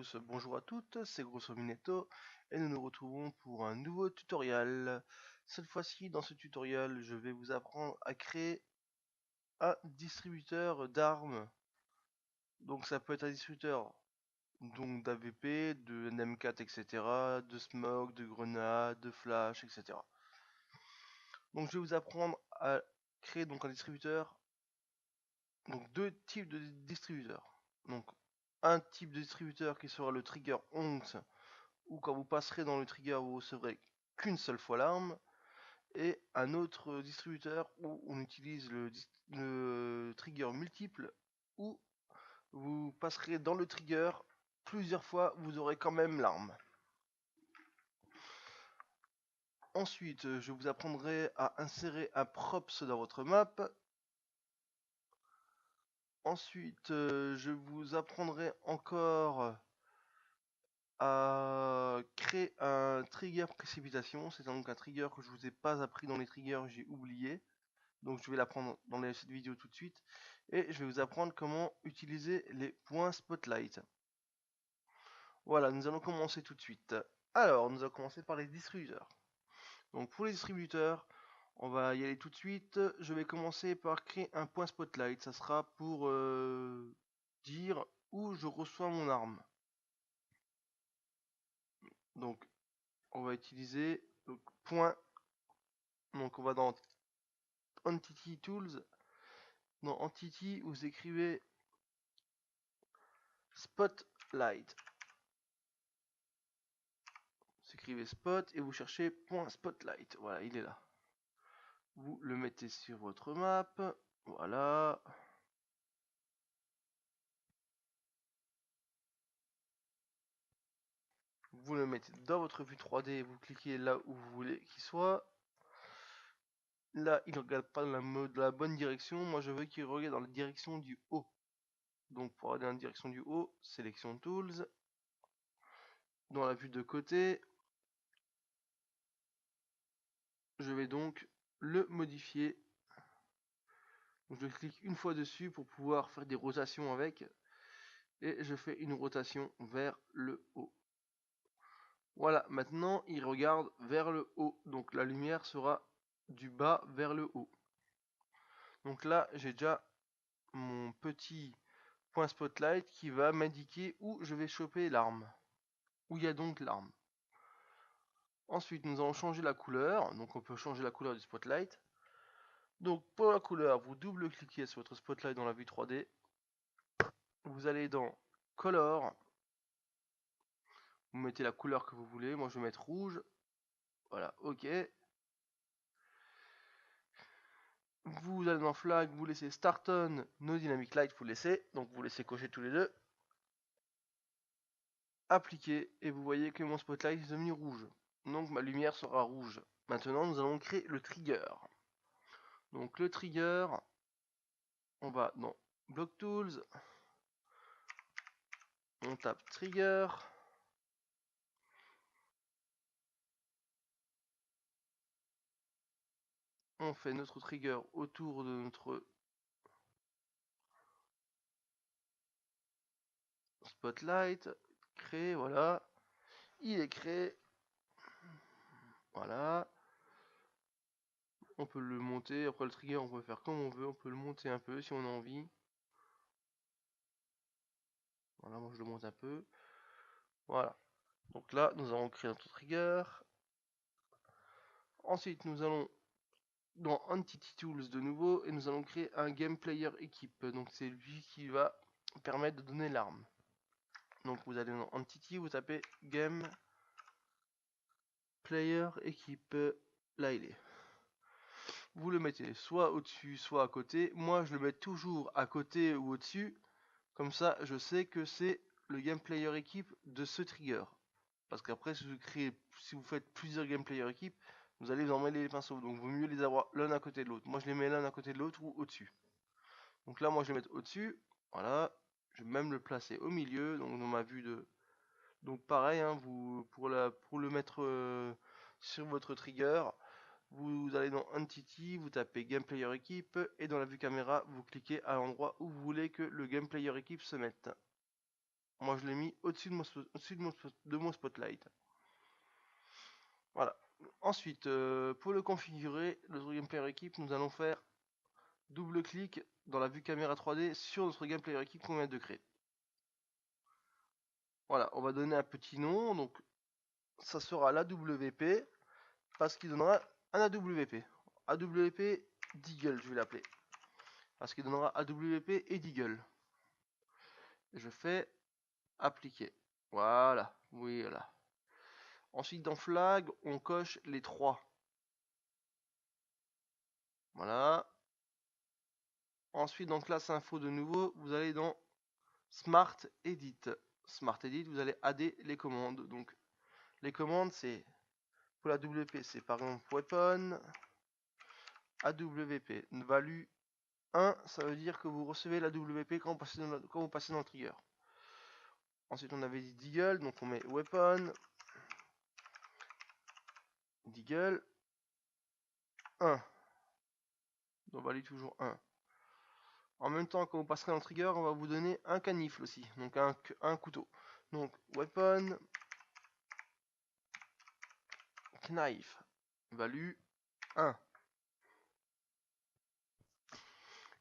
tous, bonjour à toutes, c'est Grosso Minetto et nous nous retrouvons pour un nouveau tutoriel. Cette fois-ci, dans ce tutoriel, je vais vous apprendre à créer un distributeur d'armes. Donc ça peut être un distributeur d'AVP, de NM4, etc., de smoke, de grenades, de flash, etc. Donc je vais vous apprendre à créer un distributeur, donc deux types de distributeurs. Donc un type de distributeur qui sera le trigger ONX, où quand vous passerez dans le trigger, vous recevrez qu'une seule fois l'arme, et un autre distributeur où on utilise le trigger multiple, où vous passerez dans le trigger plusieurs fois, vous aurez quand même l'arme. Ensuite, je vous apprendrai à insérer un props dans votre map. Ensuite, je vous apprendrai encore à créer un trigger précipitation. C'est donc un trigger que je vous ai pas appris dans les triggers, j'ai oublié. Donc je vais l'apprendre dans cette vidéo tout de suite. Et je vais vous apprendre comment utiliser les points spotlight. Voilà, nous allons commencer tout de suite. Alors, nous allons commencer par les distributeurs. Donc pour les distributeurs, on va y aller tout de suite. Je vais commencer par créer un point spotlight. Ça sera pour dire où je reçois mon arme. Donc on va utiliser le point. Donc on va dans Entity Tools. Dans Entity, vous écrivez Spotlight. Vous écrivez Spot et vous cherchez point Spotlight. Voilà, il est là. Vous le mettez sur votre map. Voilà. Vous le mettez dans votre vue 3D. Vous cliquez là où vous voulez qu'il soit. Là, il ne regarde pas dans la bonne direction. Moi, je veux qu'il regarde dans la direction du haut. Donc, pour aller dans la direction du haut, sélection Tools. Dans la vue de côté, je vais donc le modifier. Donc, je clique une fois dessus pour pouvoir faire des rotations avec. Et je fais une rotation vers le haut. Voilà, maintenant il regarde vers le haut. Donc la lumière sera du bas vers le haut. Donc là, j'ai déjà mon petit point spotlight qui va m'indiquer où je vais choper l'arme. Où il y a donc l'arme. Ensuite, nous allons changer la couleur. Donc on peut changer la couleur du spotlight. Donc pour la couleur, vous double-cliquez sur votre spotlight dans la vue 3D. Vous allez dans Color. Vous mettez la couleur que vous voulez. Moi je vais mettre rouge. Voilà, ok. Vous allez dans Flag, vous laissez Start On, No Dynamic Light, vous laissez. Donc vous laissez cocher tous les deux. Appliquer, et vous voyez que mon spotlight est devenu rouge. Donc ma lumière sera rouge. Maintenant, nous allons créer le trigger. Donc le trigger, on va dans Block Tools, on tape Trigger. On fait notre trigger autour de notre spotlight. Créer, voilà. Il est créé. Voilà. On peut le monter. Après le trigger, on peut faire comme on veut. On peut le monter un peu si on a envie. Voilà, moi je le monte un peu. Voilà. Donc là, nous avons créé notre trigger. Ensuite, nous allons dans Entity Tools de nouveau et nous allons créer un Game Player Equip. Donc c'est lui qui va permettre de donner l'arme. Donc vous allez dans Entity, vous tapez Game Player Equip. Là il est. Vous le mettez soit au-dessus, soit à côté. Moi je le mets toujours à côté ou au-dessus. Comme ça, je sais que c'est le Game Player Equip de ce trigger. Parce qu'après, si vous faites plusieurs Game Player Equip, vous allez vous emmêler les pinceaux. Donc, il vaut mieux les avoir l'un à côté de l'autre. Moi, je les mets l'un à côté de l'autre ou au-dessus. Donc là, moi, je vais mettre au-dessus. Voilà. Je vais même le placer au milieu. Donc, dans ma vue de. Donc, pareil, hein, pour le mettre sur votre trigger, vous allez dans Entity, vous tapez Game Player Equip. Et dans la vue caméra, vous cliquez à l'endroit où vous voulez que le Game Player Equip se mette. Moi je l'ai mis au-dessus de mon spotlight. Voilà. Ensuite, pour le configurer, le Game Player Equipe, nous allons faire double clic dans la vue caméra 3D sur notre Game Player Equipe qu'on vient de créer. Voilà, on va donner un petit nom, donc ça sera l'AWP, parce qu'il donnera un AWP. AWP Deagle, je vais l'appeler. Parce qu'il donnera AWP et Deagle. Je fais appliquer. Voilà, oui, voilà. Ensuite, dans flag, on coche les 3. Voilà. Ensuite, dans classe info de nouveau, vous allez dans Smart Edit. Smart Edit, vous allez adder les commandes. Donc, les commandes, c'est pour la WP, c'est par exemple weapon, AWP, value 1, ça veut dire que vous recevez la WP quand vous passez dans le trigger. Ensuite, on avait dit Deagle, donc on met weapon, Deagle, 1. Donc value toujours 1. En même temps, quand vous passerez dans le trigger, on va vous donner un canifle aussi, donc un couteau. Donc weapon, knife, value 1.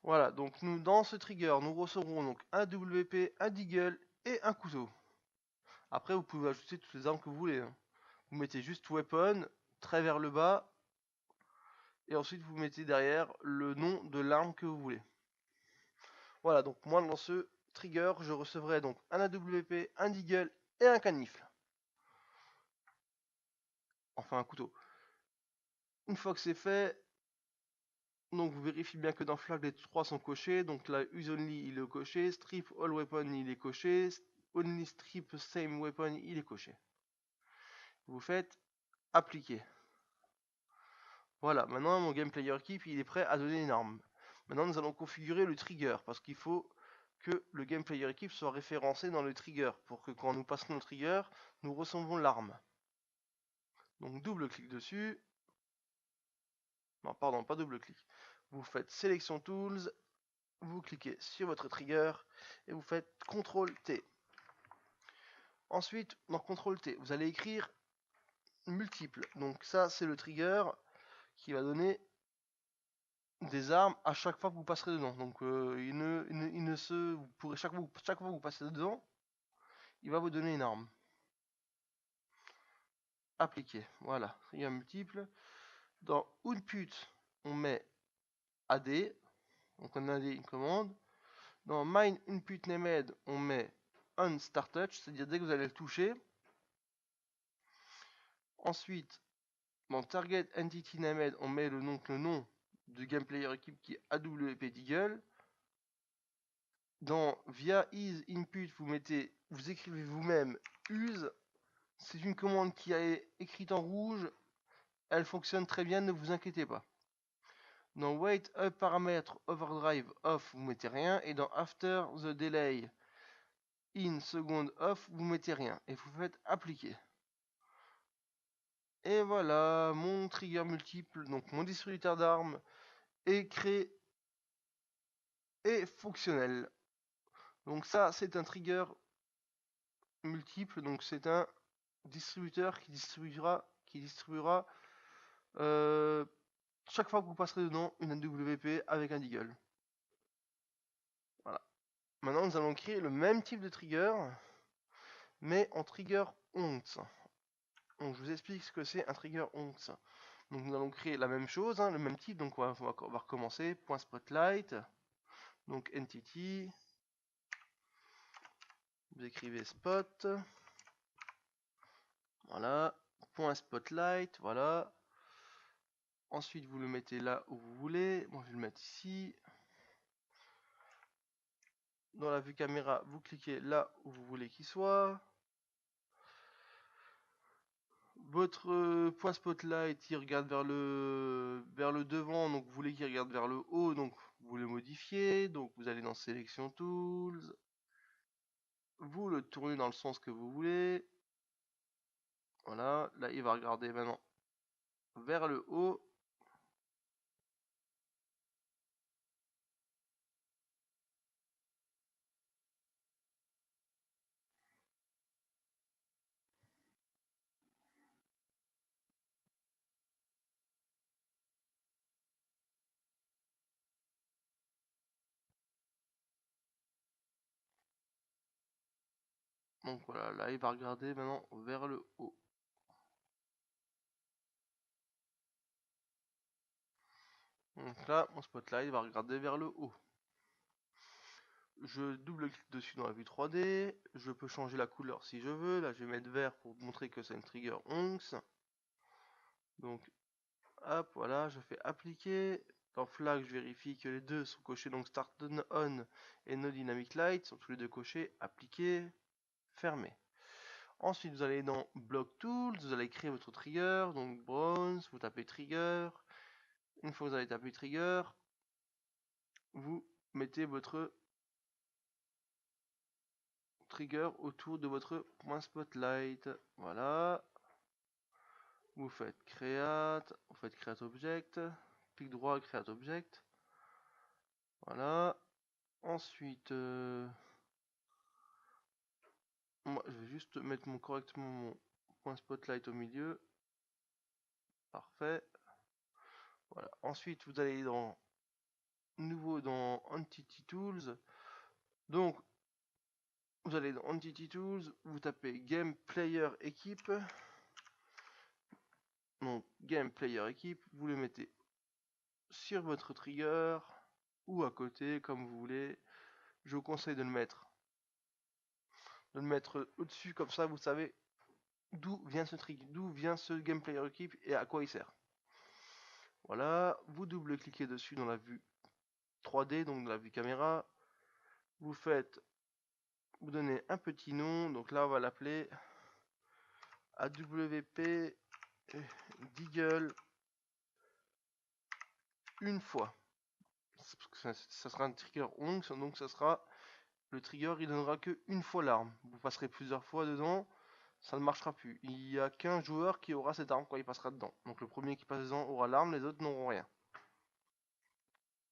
Voilà, donc nous dans ce trigger, nous recevrons donc un WP, un Deagle et un couteau. Après, vous pouvez ajouter toutes les armes que vous voulez. Vous mettez juste weapon, trait vers le bas, et ensuite vous mettez derrière le nom de l'arme que vous voulez. Voilà, donc moi dans ce trigger, je recevrai donc un AWP, un Deagle et un canifle. Enfin un couteau. Une fois que c'est fait, donc vous vérifiez bien que dans flag les 3 sont cochés. Donc là use only il est coché, strip all weapon il est coché, only strip same weapon il est coché. Vous faites appliquer. Voilà, maintenant mon game player keep il est prêt à donner une arme. Maintenant nous allons configurer le trigger parce qu'il faut que le game player keep soit référencé dans le trigger pour que quand nous passons le trigger, nous recevons l'arme. Donc double clic dessus. Non, pardon, pas double clic. Vous faites sélection tools, vous cliquez sur votre trigger et vous faites CTRL T. Ensuite, dans CTRL T, vous allez écrire multiple. Donc ça, c'est le trigger qui va donner des armes à chaque fois que vous passerez dedans. Donc il ne se, vous pourrez chaque fois que vous passez dedans, il va vous donner une arme. Appliquer. Voilà, trigger multiple. Dans output, on met AD. Donc on a une commande. Dans mine input named, on met on start touch, c'est-à-dire dès que vous allez le toucher. Ensuite, dans target entity named, on met le nom du game player équipe qui est AWP Deagle. Dans via is input, vous écrivez vous-même use. C'est une commande qui est écrite en rouge. Elle fonctionne très bien, ne vous inquiétez pas. Dans wait up paramètre overdrive off, vous mettez rien. Et dans after the delay in second off, vous mettez rien. Et vous faites appliquer. Et voilà, mon trigger multiple, donc mon distributeur d'armes, est créé et fonctionnel. Donc ça, c'est un trigger multiple, donc c'est un distributeur qui distribuera chaque fois que vous passerez dedans une AWP avec un Deagle. Voilà. Maintenant, nous allons créer le même type de trigger, mais en trigger ONTS. Donc je vous explique ce que c'est un trigger ONTS. Donc nous allons créer la même chose, le même type, donc on va recommencer, point spotlight, donc entity, vous écrivez spot, voilà, point spotlight, voilà. Ensuite vous le mettez là où vous voulez, moi je vais le mettre ici. Dans la vue caméra, vous cliquez là où vous voulez qu'il soit. Votre point spotlight il regarde vers le devant, donc vous voulez qu'il regarde vers le haut, donc vous le modifiez, donc vous allez dans Selection Tools, vous le tournez dans le sens que vous voulez. Voilà, là il va regarder maintenant vers le haut. Donc voilà, là il va regarder maintenant vers le haut. Donc là, mon spotlight va regarder vers le haut. Je double-clique dessus dans la vue 3D. Je peux changer la couleur si je veux. Là, je vais mettre vert pour montrer que c'est une trigger ONX. Donc, hop, voilà, je fais appliquer. Dans Flag, je vérifie que les deux sont cochés. Donc, Start On et No Dynamic Light sont tous les deux cochés. Appliquer, fermer. Ensuite, vous allez dans Block Tools. Vous allez créer votre trigger. Donc, Bronze, vous tapez Trigger. Une fois que vous avez tapé Trigger, vous mettez votre trigger autour de votre point spotlight. Voilà. Vous faites create object, clic droit, create object. Voilà. Ensuite, moi, je vais juste mettre correctement mon point spotlight au milieu. Parfait. Voilà. Ensuite, vous allez dans nouveau dans Entity Tools. Donc, vous allez dans Entity Tools, vous tapez Game Player Equipe. Donc, Game Player Equipe, vous le mettez sur votre trigger ou à côté, comme vous voulez. Je vous conseille de le mettre au-dessus, comme ça vous savez d'où vient ce trigger, d'où vient ce Game Player Equipe et à quoi il sert. Voilà, vous double-cliquez dessus dans la vue 3D, donc dans la vue caméra. Vous donnez un petit nom, donc là on va l'appeler AWP Deagle une fois. Ça sera un trigger ONX, donc ça sera le trigger, il donnera que une fois l'arme. Vous passerez plusieurs fois dedans, ça ne marchera plus. Il y a qu'un joueur qui aura cette arme quand il passera dedans. Donc le premier qui passe dedans aura l'arme, les autres n'auront rien.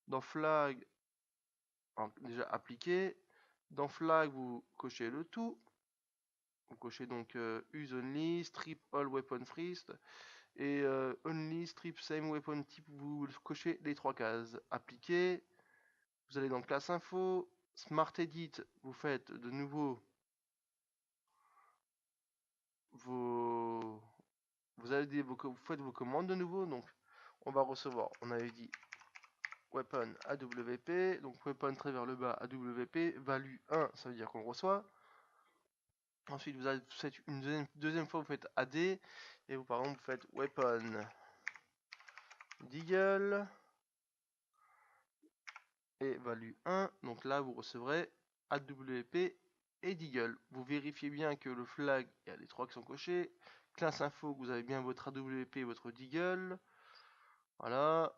Dans Flag, déjà appliqué. Dans Flag, vous cochez le tout. Vous cochez donc Use Only, Strip All Weapon Freeze et Only, Strip Same Weapon Type. Vous cochez les 3 cases. Appliqué. Vous allez dans Classe Info. Smart Edit, vous faites de nouveau vous faites vos commandes de nouveau. Donc on va recevoir, on avait dit weapon AWP, donc weapon très vers le bas AWP, value 1, ça veut dire qu'on reçoit. Ensuite vous faites une deuxième fois, vous faites AD, et vous par exemple vous faites weapon Deagle, et value 1, donc là vous recevrez AWP et Deagle. Vous vérifiez bien que le flag, il y a les 3 qui sont cochés. Classe info, que vous avez bien votre AWP et votre Deagle. Voilà.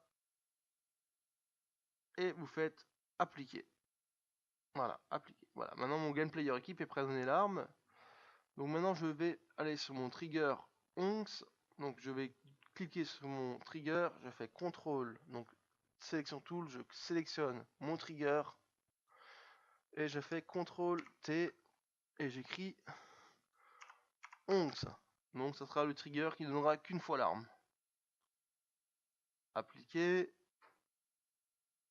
Et vous faites appliquer. Voilà, appliquer. Voilà, maintenant mon game player équipe est prêt à donner l'arme. Donc maintenant je vais aller sur mon trigger ONX. Donc je vais cliquer sur mon trigger, je fais CTRL, donc sélection tool, je sélectionne mon trigger et je fais CTRL T et j'écris ONX. Donc ça sera le trigger qui donnera qu'une fois l'arme. Appliquer.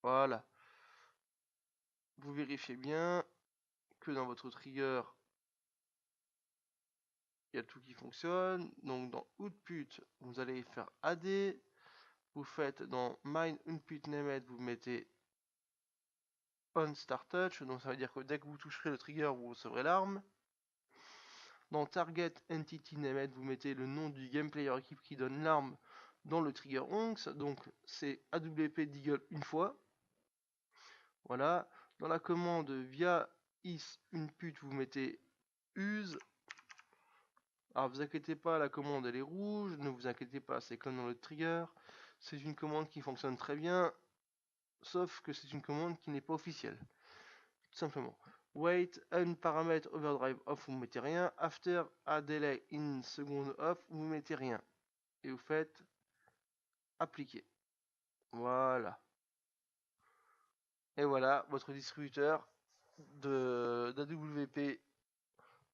Voilà. Vous vérifiez bien que dans votre trigger il y a tout qui fonctionne. Donc dans Output, vous allez faire AD. Vous faites dans Mine Input Named, vous mettez On Start Touch. Donc ça veut dire que dès que vous toucherez le trigger, vous recevrez l'arme. Dans Target Entity Named, vous mettez le nom du Game Player Equipe qui donne l'arme dans le trigger ONX. Donc c'est AWP Deagle une fois. Voilà. Dans la commande via is input, vous mettez use. Alors vous inquiétez pas, la commande elle est rouge, ne vous inquiétez pas, c'est comme dans le trigger. C'est une commande qui fonctionne très bien, sauf que c'est une commande qui n'est pas officielle. Tout simplement. Wait, un paramètre overdrive off, vous mettez rien. After a delay in second off, vous mettez rien. Et vous faites appliquer. Voilà. Et voilà, votre distributeur d'AWP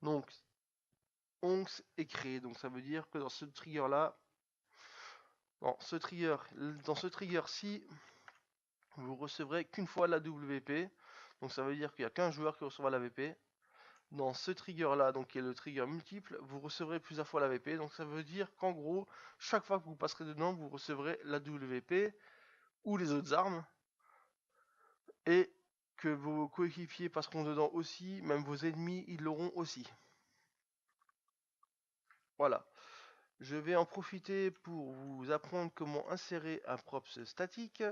donc ONX est créé. Donc ça veut dire que dans ce trigger là, dans ce trigger-ci, vous recevrez qu'une fois la WP. Donc ça veut dire qu'il n'y a qu'un joueur qui recevra la VP. dans ce trigger là, donc qui est le trigger multiple, vous recevrez plusieurs fois la VP. Donc ça veut dire qu'en gros, chaque fois que vous passerez dedans, vous recevrez la WP ou les autres armes, et que vos coéquipiers passeront dedans aussi, même vos ennemis, ils l'auront aussi. Voilà. Je vais en profiter pour vous apprendre comment insérer un props statique.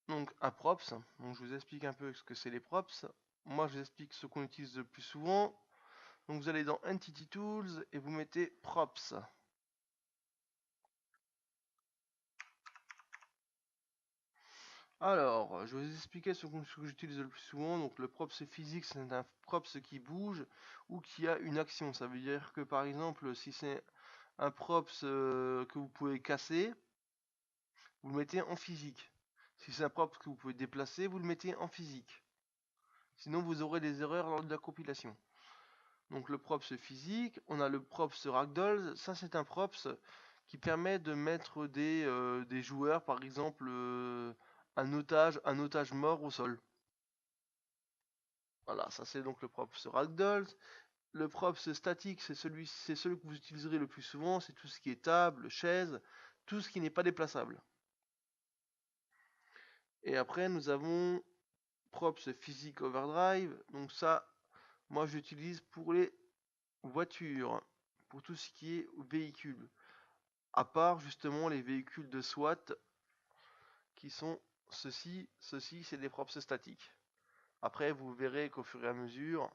Donc un props, donc je vous explique un peu ce que c'est les props. Moi je vous explique ce qu'on utilise le plus souvent. Donc vous allez dans Entity Tools et vous mettez props. Alors, je vais vous expliquer ce que j'utilise le plus souvent. Donc le props physique, c'est un props qui bouge ou qui a une action. Ça veut dire que par exemple, si c'est un props que vous pouvez casser, vous le mettez en physique. Si c'est un props que vous pouvez déplacer, vous le mettez en physique. Sinon, vous aurez des erreurs lors de la compilation. Donc le props physique, on a le props ragdoll. Ça, c'est un props qui permet de mettre des joueurs, par exemple un otage mort au sol. Voilà, ça c'est donc le props ragdoll. Le props statique, c'est celui que vous utiliserez le plus souvent, c'est tout ce qui est table, chaise, tout ce qui n'est pas déplaçable. Et après, nous avons props physique overdrive. Donc ça, moi j'utilise pour les voitures, pour tout ce qui est véhicule. À part justement les véhicules de SWAT qui sont ceci c'est des props statiques. Après, vous verrez qu'au fur et à mesure,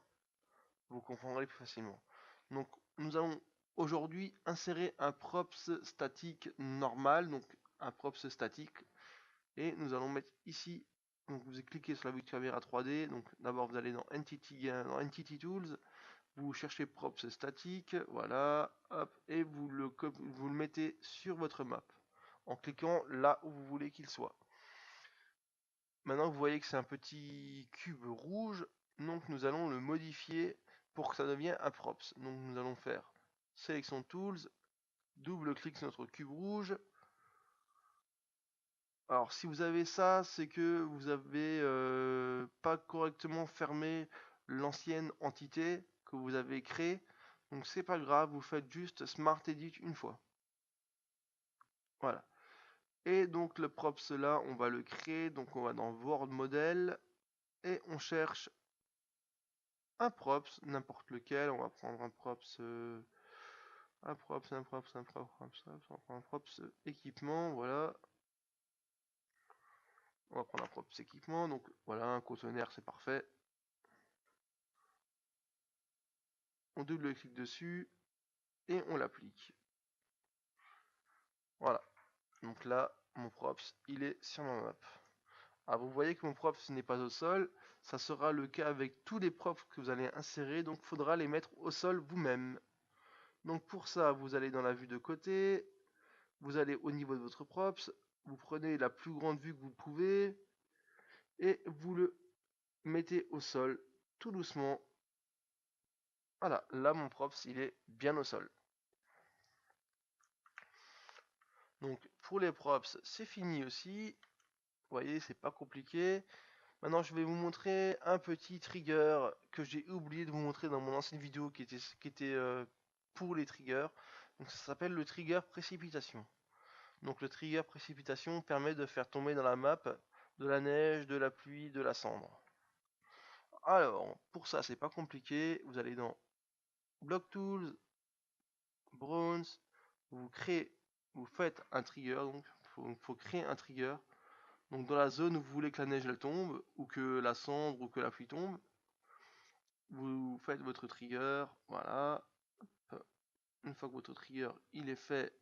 vous comprendrez plus facilement. Donc, nous allons aujourd'hui insérer un props statique normal, donc un props statique, et nous allons mettre ici. Donc, vous cliquez sur la petite caméra 3D. Donc, d'abord, vous allez dans Entity Tools, vous cherchez props statique, voilà, hop, et vous le mettez sur votre map en cliquant là où vous voulez qu'il soit. Maintenant, vous voyez que c'est un petit cube rouge, donc nous allons le modifier pour que ça devienne un props. Donc nous allons faire sélection tools, double clic sur notre cube rouge. Alors si vous avez ça, c'est que vous avez pas correctement fermé l'ancienne entité que vous avez créée. Donc c'est pas grave, vous faites juste Smart Edit une fois. Voilà. Et donc le props là, on va le créer. Donc on va dans Word Model et on cherche un props, n'importe lequel. On va prendre un props, un props équipement. Voilà. On va prendre un props équipement. Donc voilà, un conteneur, c'est parfait. On double-clique dessus et on l'applique. Voilà. Donc là, mon props, il est sur ma map. Ah, vous voyez que mon props n'est pas au sol. Ça sera le cas avec tous les props que vous allez insérer. Donc il faudra les mettre au sol vous-même. Donc pour ça, vous allez dans la vue de côté. Vous allez au niveau de votre props. Vous prenez la plus grande vue que vous pouvez. Et vous le mettez au sol tout doucement. Voilà, là mon props il est bien au sol. Donc pour les props c'est fini aussi. Vous voyez, c'est pas compliqué. Maintenant je vais vous montrer un petit trigger que j'ai oublié de vous montrer dans mon ancienne vidéo qui était pour les triggers. Donc ça s'appelle le trigger précipitation. Donc le trigger précipitation permet de faire tomber dans la map de la neige, de la pluie, de la cendre. Alors pour ça c'est pas compliqué. Vous allez dans Block Tools, Bronze, vous faites un trigger, donc faut créer un trigger. Donc dans la zone où vous voulez que la neige elle tombe, ou que la cendre, ou que la pluie tombe, vous faites votre trigger, voilà. Une fois que votre trigger il est fait,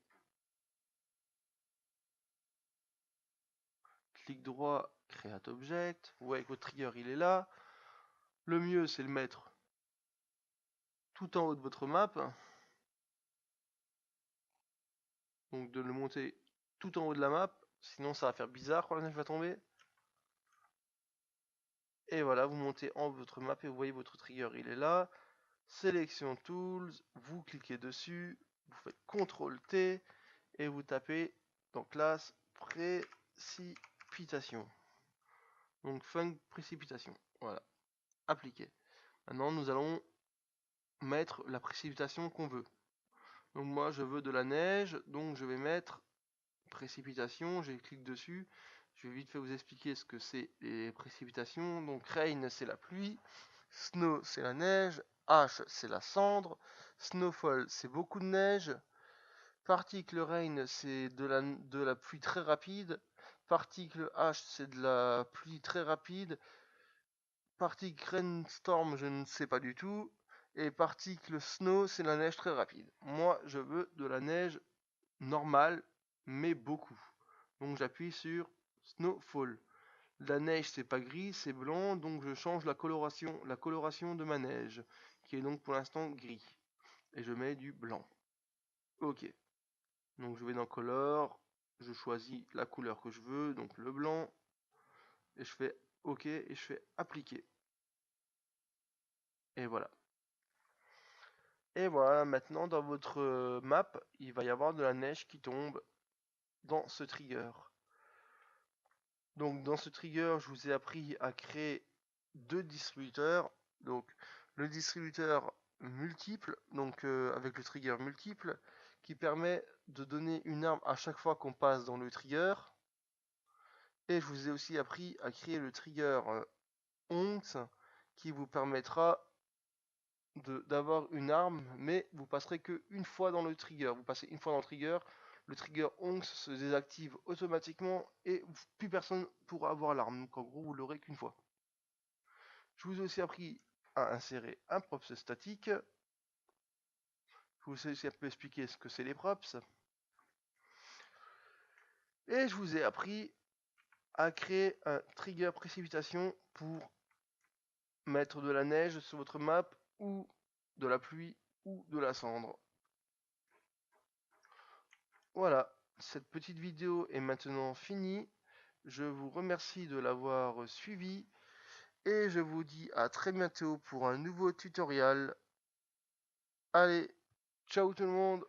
clic droit, Create Object, vous voyez que votre trigger il est là. Le mieux c'est le mettre tout en haut de votre map, donc de le monter tout en haut de la map, sinon ça va faire bizarre quand la neige va tomber. Et voilà, vous montez en haut de votre map et vous voyez votre trigger il est là. Sélection Tools, vous cliquez dessus, vous faites CTRL T et vous tapez dans classe précipitation. Donc Func précipitation. Voilà, appliqué. Maintenant, nous allons mettre la précipitation qu'on veut. Donc moi, je veux de la neige, donc je vais mettre précipitation, j'ai cliqué dessus. Je vais vite fait vous expliquer ce que c'est les précipitations. Donc rain, c'est la pluie, snow, c'est la neige, ash, c'est la cendre, snowfall, c'est beaucoup de neige, particle rain, c'est de la pluie très rapide, particle ash, c'est de la pluie très rapide, particle rainstorm, je ne sais pas du tout, et particle snow, c'est la neige très rapide. Moi, je veux de la neige normale, mais beaucoup. Donc j'appuie sur Snowfall. La neige, c'est pas gris, c'est blanc, donc je change la coloration de ma neige, qui est donc pour l'instant gris. Et je mets du blanc. Ok. Donc je vais dans Color, je choisis la couleur que je veux, donc le blanc, et je fais OK et je fais appliquer. Et voilà. Et voilà, maintenant dans votre map, il va y avoir de la neige qui tombe dans ce trigger. Donc dans ce trigger, je vous ai appris à créer deux distributeurs. Donc le distributeur multiple, donc avec le trigger multiple, qui permet de donner une arme à chaque fois qu'on passe dans le trigger. Et je vous ai aussi appris à créer le trigger once qui vous permettra d'avoir une arme, mais vous passerez que une fois dans le trigger. Vous passez une fois dans le trigger once se désactive automatiquement et plus personne pourra avoir l'arme. Donc en gros, vous l'aurez qu'une fois. Je vous ai aussi appris à insérer un props statique. Je vous ai aussi un peu expliqué ce que c'est les props. Et je vous ai appris à créer un trigger précipitation pour mettre de la neige sur votre map ou de la pluie ou de la cendre. Voilà, cette petite vidéo est maintenant finie. Je vous remercie de l'avoir suivi et je vous dis à très bientôt pour un nouveau tutoriel. Allez, ciao tout le monde!